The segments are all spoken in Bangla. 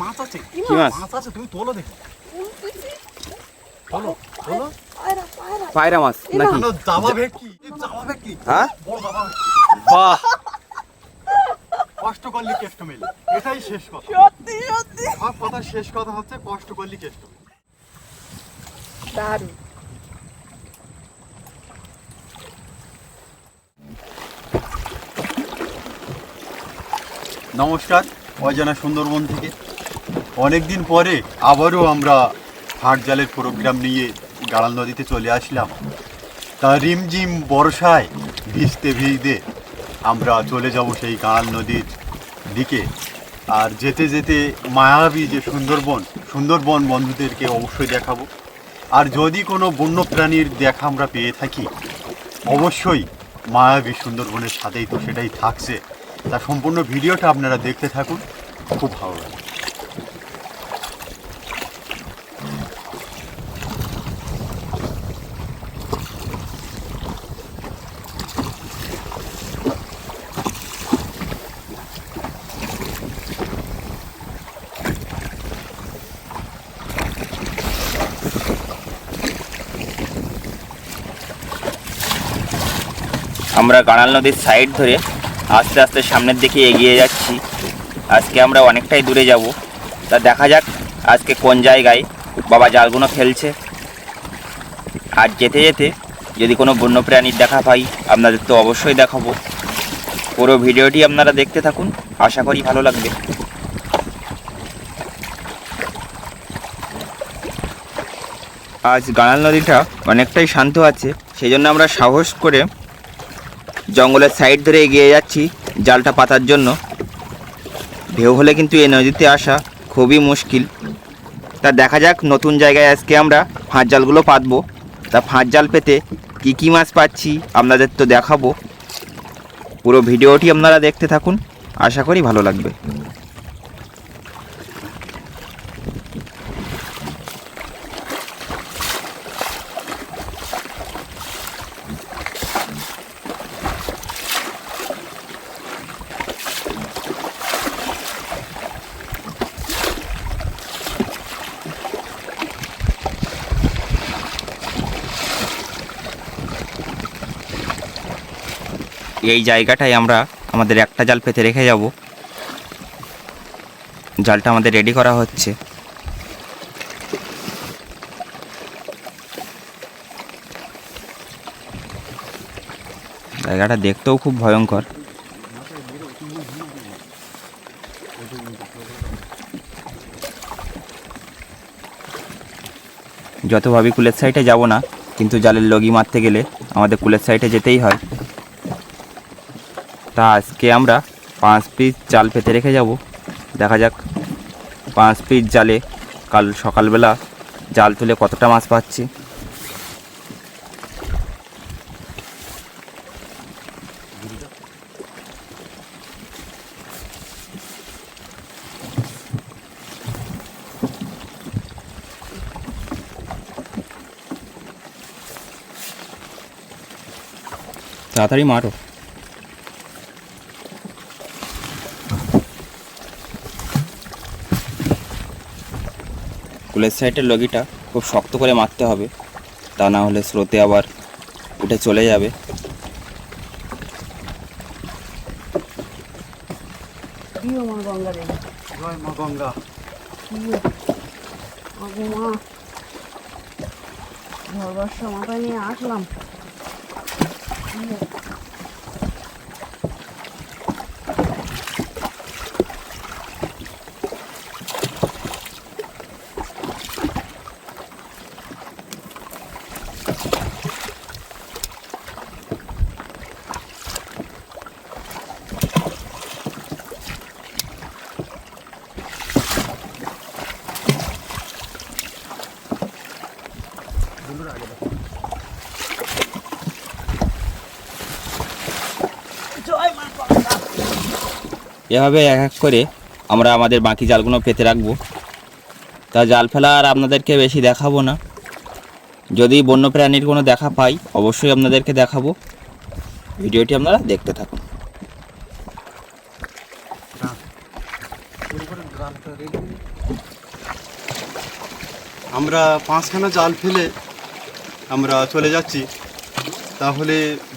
মাছ আছে। কি মাছ? মাছ আছে, তুমি তোলো দেখি। তোলো তোলো। পায়রা মাছ নাকি? জামা ভেটকি, জামা ভেটকি। হ্যাঁ, বড় জামা ভেটকি। বাহ, কষ্ট করলে কেষ্ট মেলে, এটাই শেষ কথা। সত্যি সত্যি সব কথা শেষ কথা হচ্ছে কষ্ট করলে কেষ্ট মেলে। দারুণ। নমস্কার, অজানা সুন্দরবন থেকে অনেকদিন পরে আবারও আমরা হাট জালের প্রোগ্রাম নিয়ে গাড়াল নদীতে চলে আসলাম। তা রিমঝিম বর্ষায় ভিজতে ভিজতে আমরা চলে যাব সেই গাড়াল নদীর দিকে। আর যেতে যেতে মায়াবী যে সুন্দরবন বন্ধুদেরকে অবশ্যই দেখাবো। আর যদি কোনো বন্য প্রাণীর দেখা আমরা পেয়ে থাকি, অবশ্যই মায়াবী সুন্দরবনের সাথেই তো সেটাই থাকছে। তা সম্পূর্ণ ভিডিওটা আপনারা দেখতে থাকুন, খুব ভালো লাগে। আমরা গাড়াল নদীর সাইড ধরে আস্তে আস্তে সামনের দিকে এগিয়ে যাচ্ছি। আজকে আমরা অনেকটাই দূরে যাব। তা দেখা যাক আজকে কোন জায়গায় বাবা জালগুলো ফেলছে। আর যেতে যেতে যদি কোনো বন্যপ্রাণীর দেখা পাই আপনাদের তো অবশ্যই দেখাবো। পুরো ভিডিওটি আপনারা দেখতে থাকুন, আশা করি ভালো লাগবে। আজ গাড়াল নদীটা অনেকটাই শান্ত আছে, সেই জন্য আমরা সাহস করে জঙ্গলের সাইড ধরে এগিয়ে যাচ্ছি জালটা পাতার জন্য। ঢেউ হলে কিন্তু এই নদীতে আসা খুবই মুশকিল। তা দেখা যাক নতুন জায়গায় আজকে আমরা ফাঁস জালগুলো পাতবো। তা ফাঁস জাল পেতে কী কী মাছ পাচ্ছি আপনাদের তো দেখাবো। পুরো ভিডিওটি আপনারা দেখতে থাকুন, আশা করি ভালো লাগবে। এই জায়গাটায় আমরা আমাদের একটা জাল পেতে রেখে যাব। জালটা আমাদের রেডি করা হচ্ছে। জায়গাটা দেখতেও খুব ভয়ঙ্কর। যত ভাবি কুলের সাইডে যাব না, কিন্তু জালের লগি মারতে গেলে আমাদের কুলের সাইডে যেতেই হয়। তা আজকে আমরা 5 পিস জাল পেতে রেখে যাব। দেখা যাক 5 পিস জালে কাল সকালবেলা জাল তুলে কতটা মাছ পাচ্ছি। তাড়াতাড়ি মারো। কুলের সাইডের লগিটা খুব শক্ত করে মারতে হবে, তা না হলে স্রোতে আবার উঠে চলে যাবে। জয় মা গঙ্গা। ঝড় মাথায় নিয়ে আসলাম। এভাবে এক এক করে আমরা আমাদের বাকি জালগুলো পেতে রাখবো। তা জাল ফেলা আর আপনাদেরকে বেশি দেখাবো না। যদি বন্যপ্রাণীর কোনো দেখা পাই অবশ্যই আপনাদেরকে দেখাবো। ভিডিওটি আপনারা দেখতে থাকুন। আমরা 5খানা জাল ফেলে আমরা চলে যাচ্ছি। তাহলে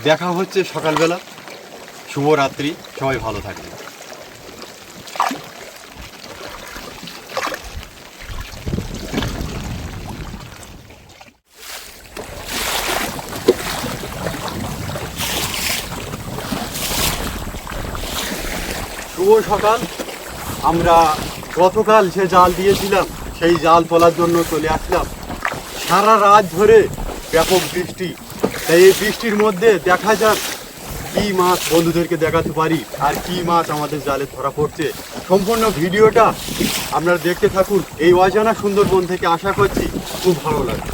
দেখা হচ্ছে সকালবেলা। শুভরাত্রি, সবাই ভালো থাকবেন। শুভ সকাল। আমরা গতকাল যে জাল দিয়েছিলাম সেই জাল তোলার জন্য চলে আসলাম। সারা রাত ধরে ব্যাপক বৃষ্টি, তাই এই বৃষ্টির মধ্যে দেখা যাক কী মাছ বন্ধুদেরকে দেখাতে পারি আর কী মাছ আমাদের জালে ধরা পড়ছে। সম্পূর্ণ ভিডিওটা আপনারা দেখতে থাকুন। এই অজানা সুন্দরবন থেকে আশা করছি খুব ভালো লাগবে।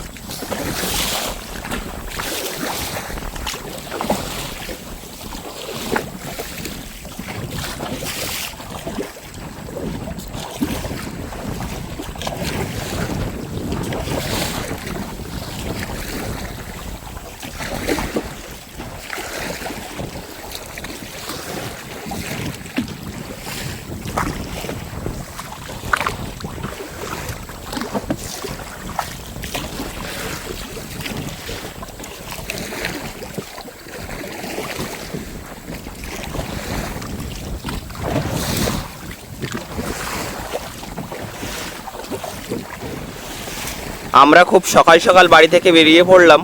আমরা খুব সকাল সকাল বাড়ি থেকে বেরিয়ে পড়লাম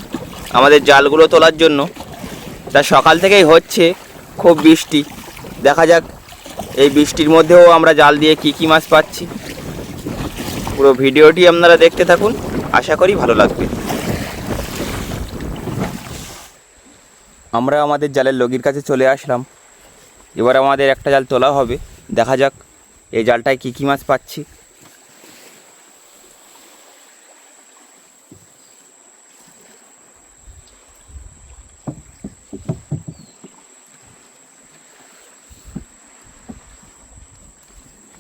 আমাদের জালগুলো তোলার জন্য। তা সকাল থেকেই হচ্ছে খুব বৃষ্টি। দেখা যাক এই বৃষ্টির মধ্যেও আমরা জাল দিয়ে কি কি মাছ পাচ্ছি। পুরো ভিডিওটি আপনারা দেখতে থাকুন, আশা করি ভালো লাগবে। আমরা আমাদের জালের লগির কাছে চলে আসলাম। এবার আমাদের একটা জাল তোলা হবে। দেখা যাক এই জালটায় কি কি মাছ পাচ্ছি।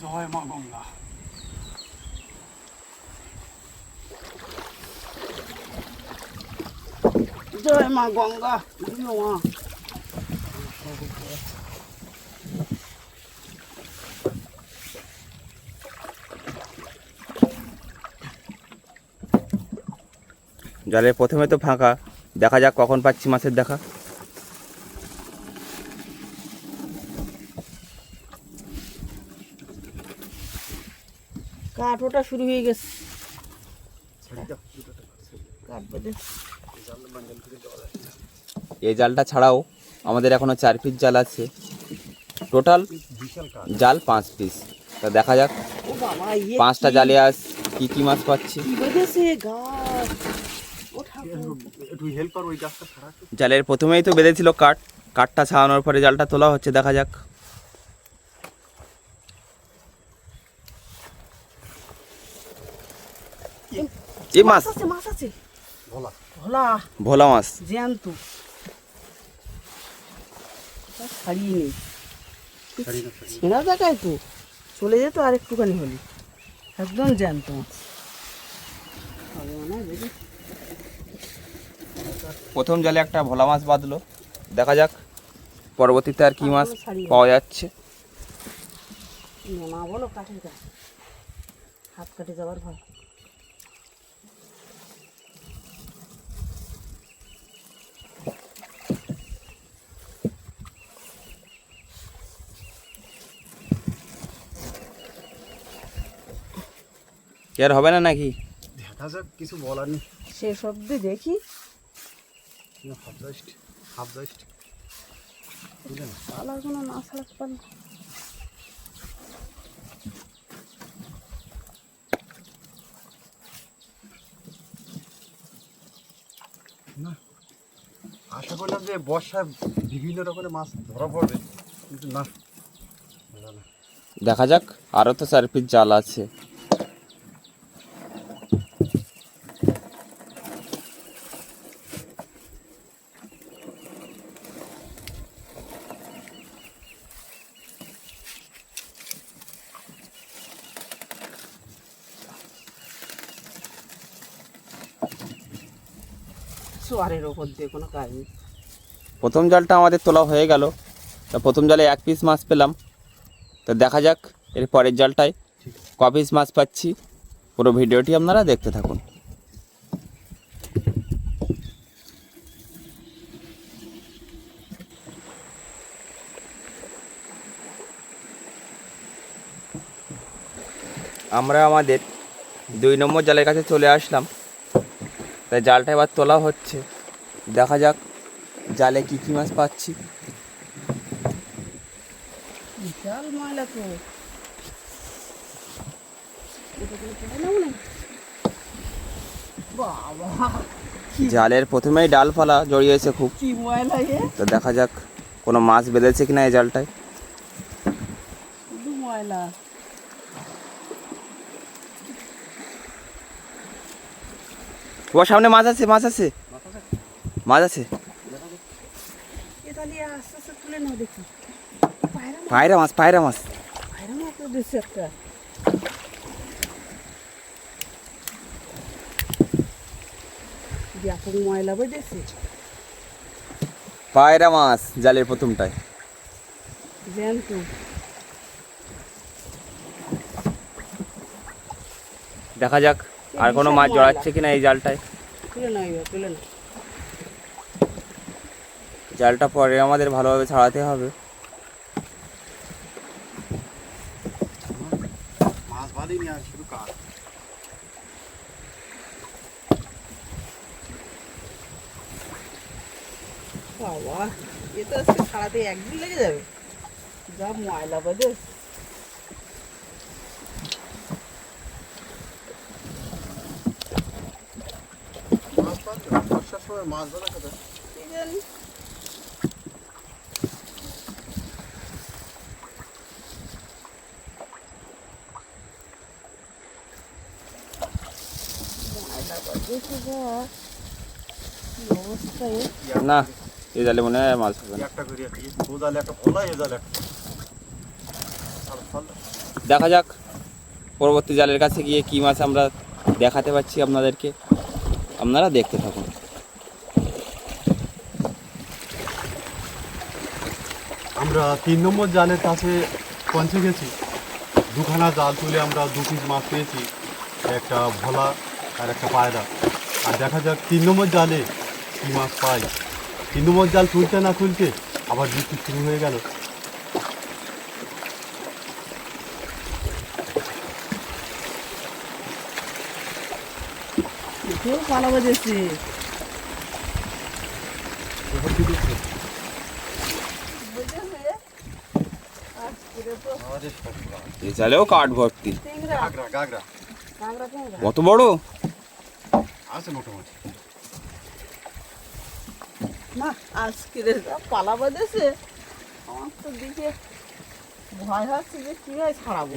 জয় মা গঙ্গা। জয় মা গঙ্গা, মা। জালের প্রথমে তো ফাঁকা, দেখা যাক কখন পাচ্ছি মাছের দেখা। কাঠ ওটা শুরু হয়ে গেছে। কাঠ বেঁধে এই জালটা ছাড়াও আমাদের এখনো 4 পিস জাল আছে। টোটাল জাল 5 পিস। তা দেখা যাক ও বাবা, 5টা জালে আজ কি কি মাছ পাচ্ছি। কি বেঁধেছে গাছ। ও ঠাকুর, একটু হেল্প কর, ওই গাছটা ছাড়া। জালের প্রথমেই তো বেঁধেছিল কাঠটা ছাড়ানোর পরে জালটা তোলা হচ্ছে। দেখা যাক এই মাছ, আছে, মাছ আছে। ভোলা ভোলা, ভোলা মাছ। জ্যান্ত। ছাড়িয়ে নেই, ছেঁড়া জায়গায় তো চলে যেত আর একটুখানি হলি। একদম জ্যান্ত মাছ হবে মনে হয়, বুঝলি? প্রথম জালে একটা ভোলা মাছ বাঁধলো। দেখা যাক পরবর্তীতে আর কি মাছ পাওয়া যাচ্ছে। না বলো, কাঠের গাছ, হাত কাটে যাওয়ার ভয়। কি আর হবে না নাকি? দেখা যাক, কিছু বলার নেই। শেষ অব্দি দেখি। হাফ জাস্ট পালা কোনো না ছাড়াতে পারলে না। আশা করলাম যে বর্ষায় বিভিন্ন রকমের মাছ ধরা পড়বে, কিন্তু না। দেখা যাক, আরও তো 4 পিস জাল আছে। সোয়ারের ওপর দিয়ে কোনো কাজ নেই। প্রথম জালটা আমাদের তোলা হয়ে গেল। তা প্রথম জালে 1 পিস মাছ পেলাম। তো দেখা যাক এর পরের জালটায় কপিস মাছ পাচ্ছি। পুরো ভিডিওটি আপনারা দেখতে থাকুন। আমরা আমাদের 2 নম্বর জালের কাছে চলে আসলাম। তাই জালটা এবার তোলা হচ্ছে, দেখা যাক জালে কী কী মাছ পাচ্ছি। বিশাল ময়লা তো, এটা করে ফেলে নাও না। বাবা জালের প্রথমেই ডালপালা জড়িয়েছে খুব, কি ময়লা এ, তো দেখা যাক কোনো মাছ বেঁধেছে কিনা এই জালটায়। শুধু ময়লা। ও সামনে মাছ আছে, মাছ আছে, মাছ আছে। এটা নিয়ে আস্তে আস্তে তুলে নাও দেখি। পায়রা মাছ, পায়রা মাছ, পায়রা মাছ। পায়রা মাছ তো দিচ্ছে একটা। ব্যাপক ময়লা বেঁধেছে। পায়রা মাছ জালের প্রথমটায়। জ্যান্ত। দেখা যাক আর কোনো মাছ জড়াচ্ছে কিনা এই জালটায়। তুলে নাও এবার, তুলে নাও। জালটা পরে আমাদের ভালোভাবে ছাড়াতে হবে। মাছ বাঁধিনি আর শুধু কাঠ। বাবা, এ তো আজকে সারাতে একদিন লেগে যাবে, যা ময়লা বেঁধে। মাছ বাঁধবে বর্ষার সময় মাছ বাঁধা কথা। কি জানি। ময়লা বেঁধেছে যা, কি অবস্থা এ। না, এই জালে মনে হয় মাছ হবে না। একটা করে ও জালে একটা ফলা, এ জালে একটা ফলা। দেখা যাক পরবর্তী জালের কাছে গিয়ে কী মাছ আমরা দেখাতে পারছি আপনাদেরকে, আপনারা দেখতে থাকুন। আমরা 3 নম্বর জালের কাছে পৌঁছে গেছি। দুখানা জাল তুলে আমরা 2 পিস মাছ পেয়েছি, একটা ভোলা আর একটা পায়রা। আর দেখা যাক 3 নম্বর জালে কী মাছ পাই। 3 নম্বর জাল তুলতে না তুলতে আবার বৃষ্টি শুরু হয়ে গেল। এতেও পালা বেঁধেছে। এবার কি দেখছো? বুঝেছে? আজকে তো আরে সর্বনাশ। এই জালেও কাঠ ভর্তি। টেংরা, গাগরা গাগরা কাঁকড়া টেংরা। কত বড়! আছে মোটামুটি। না, আজকে যা পালা বেঁধেছে, আমার তো দিকে ভয় হচ্ছে যে কীভাবে ছাড়াবো।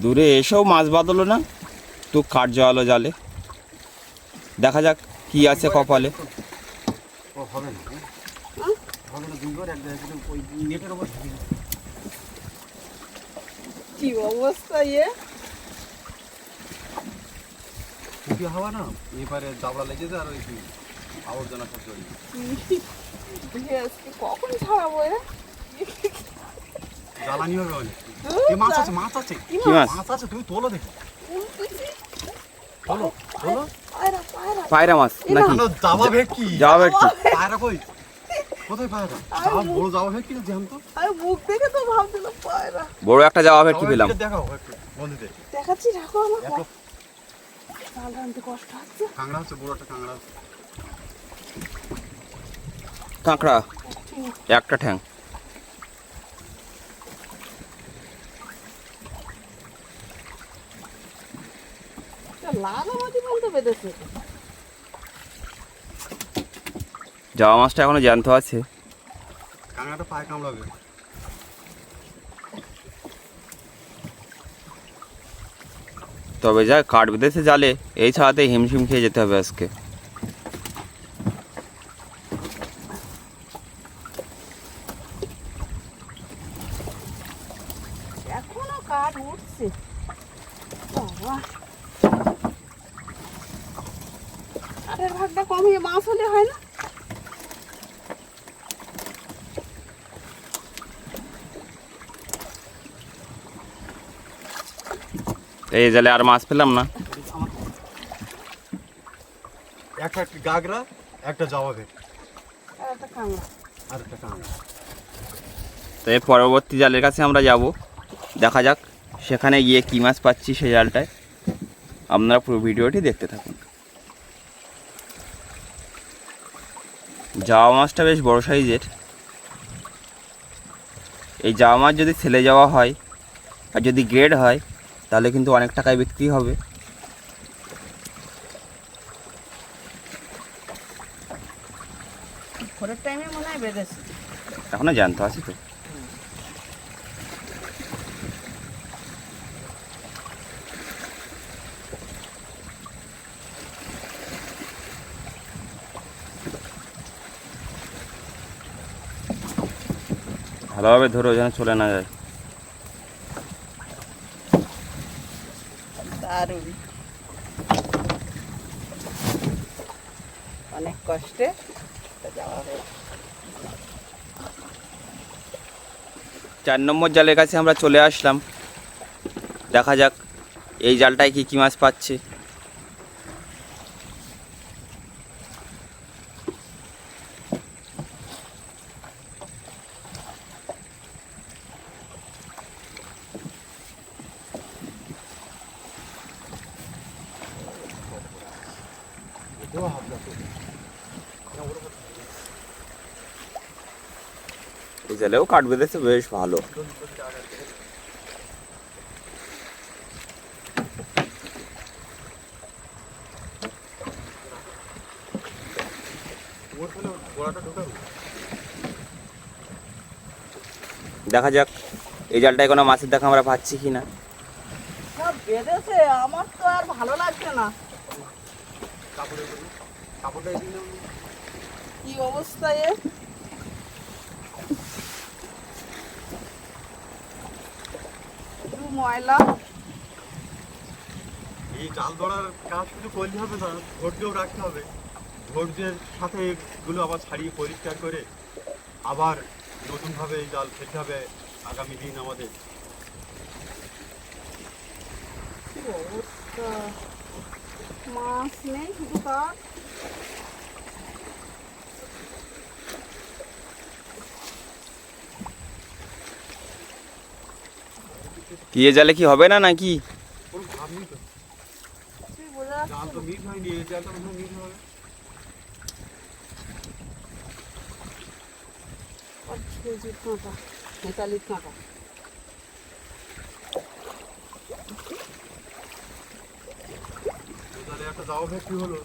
দূরে এসেও মাছ বাঁধলো না, তো কাঠ জড়ালো জালে। দেখা যাক কি আছে কপালে। ও হবে না, হ্যাঁ? হবে না। দুইবার এক জায়গায় ওই নেটের ওপর ঢুকে গেছে। কি অবস্থা এ। খুবই হাওয়া না, এবারে দাবড়া লেগেছে আর ওই আবর্জনা সব জড়িয়ে। আজকে কখন ছাড়াবো এরা? জ্বালানি হবে অনেক। এ মাছ আছে, মাছ আছে, কি কি মাছ? মাছ আছে। তুমি তোলো দেখো, উল্টেছি। তোলো তোলো। পায়রা, পায়রা। পায়রা মাছ নাকি? কেন জামা ভেটকি? যাওয়া ভেটকি। পায়রা কই? কোথায় পায়রা? জামা বড় জামা ভেটকি না জ্যান্ত? আমি মুখ দেখে তো ভাবছিলাম পায়রা। বড় একটা যাওয়া ভেটকি জামা পেলাম। ভেটকিটা দেখাও একটু বন্ধুদের। দেখাচ্ছি, রাখো আমার এত জাল টানতে কষ্ট হচ্ছে। কাঁকড়া হচ্ছে, বড় একটা কাঁকড়া আছে। কাঁকড়া একটা ঠ্যাং। লাগামাটি বলতে বেঁধেছে। যাওয়া মাছটা এখনো জ্যান্ত আছে। কাঁকড়াটা পায়ে কামড়াবে। তবে যা কাঠ বেঁধেছে জালে, এই ছাড়াতে হিমশিম খেয়ে যেতে হবে আজকে। এখনো কাঠ উঠছে। বাবা, কাঠের ভাগটা কমিয়ে মাছ হলে হয় না? এই জালে আর মাছ পেলাম না। একটা গাগরা, একটা জাওয়া ভেট, আর একটা কাঁকড়া। আর একটা কাঁকড়া। তো এর পরবর্তী জালের কাছে আমরা যাব, দেখা যাক সেখানে গিয়ে কী মাছ পাচ্ছি সেই জালটায়। আপনারা পুরো ভিডিওটি দেখতে থাকুন। জাওয়া মাছটা বেশ বড় সাইজের। এই জাওয়া মাছ যদি ছেলে যাওয়া হয় আর যদি গ্রেড হয় তাহলে কিন্তু অনেক টাকায় বিক্রি হবে। ভোরের টাইমে মনে হয় বেঁধেছে। এখনো জ্যান্ত আছে তো। ভালোভাবে ধরো যেন চলে না যায়। দারুণ, অনেক কষ্টে যাওয়া হয়েছে। 4 নম্বর জালের কাছে আমরা চলে আসলাম, দেখা যাক এই জালটায় কি মাছ পাচ্ছে। এই জালেও কাঠ বেঁধেছে বেশ ভালো। দেখা যাক এই জালটায় কোনো মাছের দেখা আমরা পাচ্ছি কি না। বেঁধেছে, আমার তো আর ভালো লাগছে না। কি অবস্থা এ? একটু ময়লা। এই জাল ধরার কাজ শুধু করলে হবে না, ধৈর্যও রাখতে হবে। ধৈর্যের সাথে এগুলো আবার ছাড়িয়ে পরিষ্কার করে আবার নতুনভাবে এই জাল ফেলতে হবে আগামী দিন আমাদের। কি অবস্থা, মাছ নেই, শুধু কাঠ। কি এ জালে কি হবে না নাকি? কোনো ভাব নেই তো, কিছুই বোঝা জাল যাচ্ছে তো না। মিট হয়নি, এই জালটা মনে হয় মিট হবে। কেজি কাঁটা, মেটালিক কাঁটা। এই জালে একটা জাওয়া ভেট কি হলো?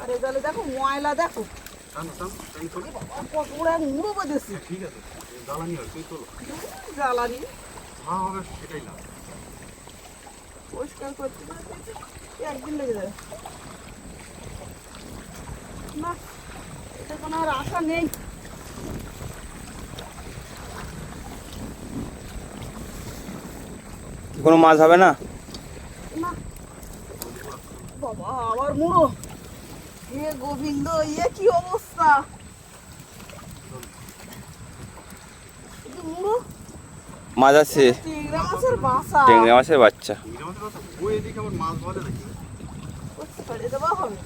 আর এ জালে দেখো ময়লা, দেখো টানো, টানো, টানো, তোলো। কত বড় এক মুড়ো বেঁধেছে। ঠিক আছে, এই জ্বালানি হয়, তুই তোলো। জ্বালানি যা হবে সেটাই না। পরিষ্কার করতে করতে একদিন লেগে যাবে। না, এটা কোনো আর আশা নেই। কোনো মাছ হবে না? না বাবা, আবার মুড়ো। এ গোবিন্দ, ইয়ে কি অবস্থা! শুধু মুড়ো, মাছ আছে, চিংড়া মাছের বাসা। ট্যাংরা মাছের বাচ্চা। ইংরেজি মাছের কথা, ওই এদিকে আবার মাছ ধরে নাকি? ও ছেড়ে দেওয়া হবে।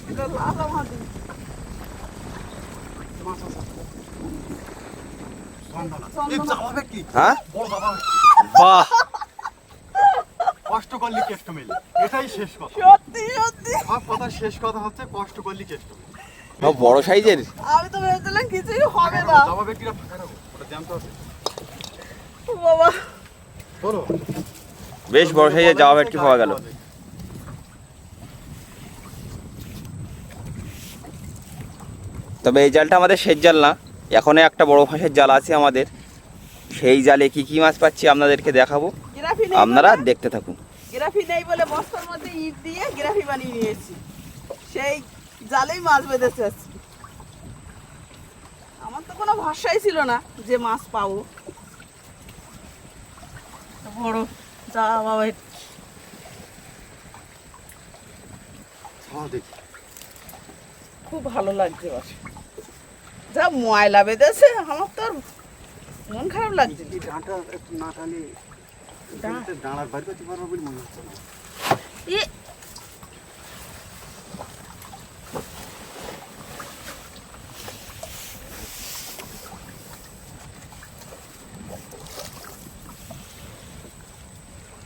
এটা লাল মাটি। মাছ আছে। চন্দনা। চন্দনা। এই জাওয়া ভেট কি? হ্যাঁ, বড় জাওয়া ভেট। বাহ, কষ্ট করলে কেষ্ট মেলে, এটাই শেষ কথা। সত্যি সত্যি, সব কথার শেষ কথা হচ্ছে কষ্ট করলে কেষ্ট মেলে। বড় সাইজের। আমি তো ভেবেছিলাম কিছুই হবে না। জামা ব্যক্তিরা ফাঁকা রাখো, ওটা জ্যান্ত আছে। ও বাবা, বলো। বেশ বড় সাইজের জাওয়া ভেটকি পাওয়া গেল। তবে এই জালটা আমাদের শেষ জাল না, এখনো একটা বড় ফাঁসের জাল আছে আমাদের। সেই জালে কি মাছ পাচ্ছি আপনাদেরকে দেখাবো, গ্রাফি নেই আপনারা বলে- দেখতে থাকুন। গ্রাফি নেই বলে বস্তার মধ্যে ইট দিয়ে গ্রাফি বানিয়ে নিয়েছি। সেই জালেই মাছ বেঁধেছে আজকে। আমার তো কোনো ভরসাই ছিল না যে মাছ পাবো। বড় যা বাবা, হ্যাঁ দেখি। খুব ভালো লাগছে বাস। যা ময়লা বেঁধেছে, আমার তো আর মন খারাপ লাগছে। এই ডাঁটা একটু না টানে ডাঁড়ার বাইরে করতে পারবো বলে মনে হচ্ছে না। এ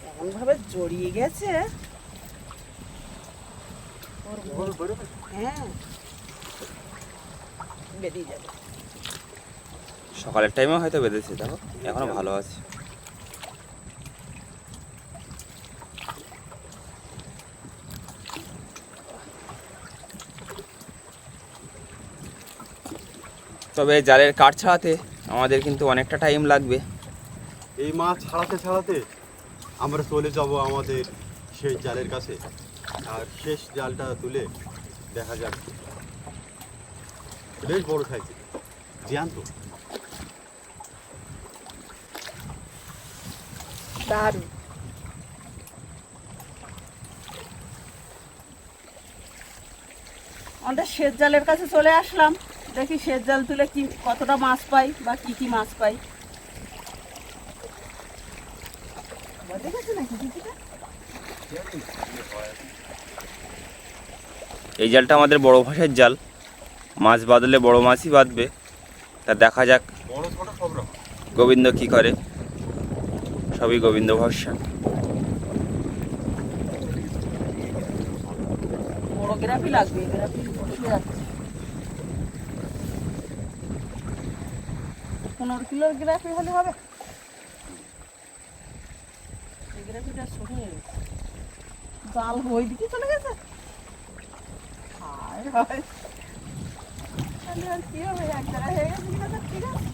এমন ভাবে জড়িয়ে গেছে। হ্যাঁ, বেরিয়ে যাবে। সকালের টাইমে হয়তো বেঁধেছে, দেখো এখনো ভালো আছে। তবে জালের কাঠ ছাড়াতে আমাদের কিন্তু অনেকটা টাইম লাগবে। এই মাছ ছাড়াতে ছাড়াতে আমরা চলে যাব আমাদের সেই জালের কাছে, আর শেষ জালটা তুলে দেখা যাক। বেশ বড় সাইজের জ্যান্ত। দারুণ। আমাদের শেষ জালের কাছে চলে আসলাম, দেখি শেষ জাল তুলে কি কতটা মাছ পাই বা কি কি মাছ পাই। দেখেছি নাকি কিছুটা? এই জালটা আমাদের বড় ভাষার জাল, মাছ বাঁধলে বড় মাছই বাঁধবে। তা দেখা যাক বড় ছোট সব রকম। গোবিন্দ কি করে, সবই গোবিন্দ ভরসা। বড় গ্রাফি লাগবে, গ্রাফি বসে যাচ্ছে। 15 কিলোর গ্রাফি হলে হবে। এই গ্রাফিটা ছোট হয়ে গেছে, জাল ওই দিকে চলে গেছে। হায় হায়, তাহলে আর কি হবে, এক জায়গায় হয়ে গেছে কিনা, ঠিক আছে।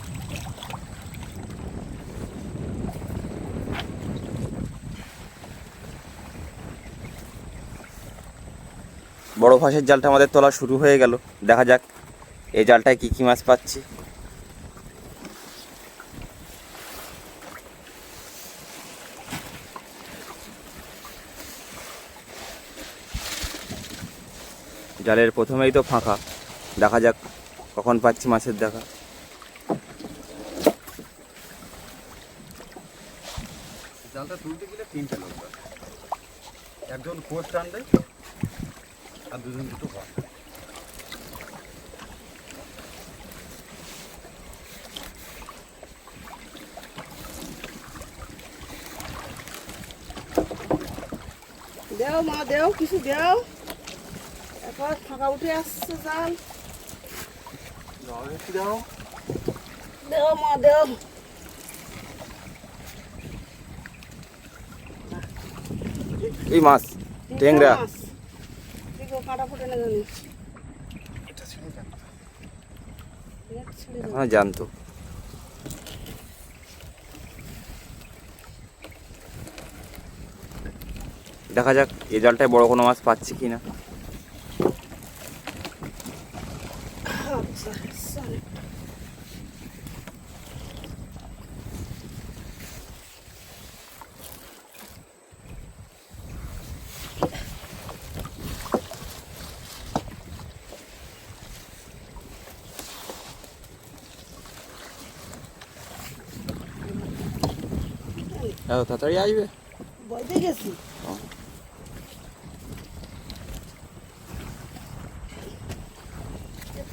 বড় ভাষার জালটা আমাদের তোলা শুরু হয়ে গেল, দেখা যাক এই জালটায় কি কি মাছ পাচ্ছি। জালের প্রথমেই তো ফাঁকা, দেখা যাক কখন পাচ্ছি মাছের দেখা। জালটা তুলতে গেলে 3টে লোক লাগে। একজন কোষ টানবে আর দুজন দুটো ভাগ। দেও মা, দেও কিছু দেও। একবার ফাঁকা উঠে আসছে জাল। একটু দাও। দেও মা, দেও। এই মাছ টেংরা। দেখো কাঁটা ফুটে না জানি। হ্যাঁ জানতো। দেখা যাক এই জালটায় বড় কোনো মাছ পাচ্ছি কিনা। তাড়াতাড়ি আসবে। বলতে গেছি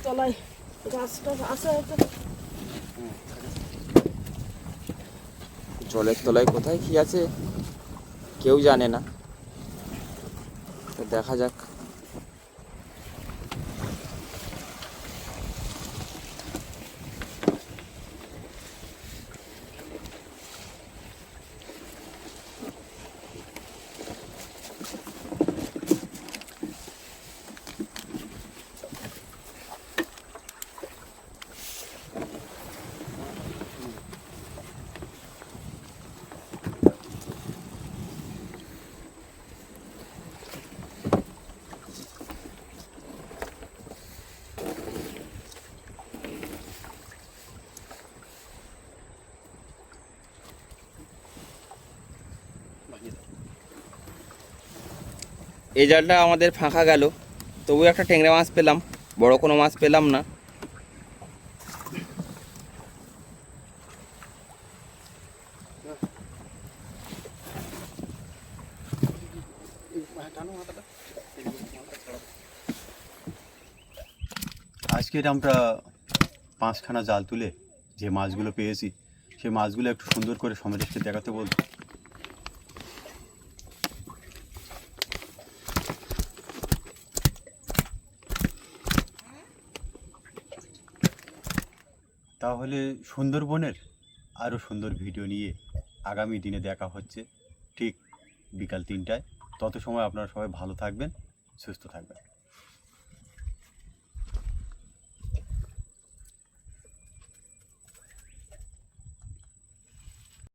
তলায় গাছটা আছে হয়তো। জলের তলায় কোথায় কি আছে কেউ জানে না, তো দেখা যাক। এই জালটা আমাদের ফাঁকা গেল, তবু একটা ট্যাংরা মাছ পেলাম, বড় কোনো মাছ পেলাম না। আজকের আমরা 5খানা জাল তুলে যে মাছগুলো পেয়েছি সেই মাছগুলো একটু সুন্দর করে সমরেশকে দেখাতে বলবো। তাহলে সুন্দরবনের আরও সুন্দর ভিডিও নিয়ে আগামী দিনে দেখা হচ্ছে ঠিক বিকাল 3টায়। তত সময় আপনারা সবাই ভালো থাকবেন, সুস্থ থাকবেন।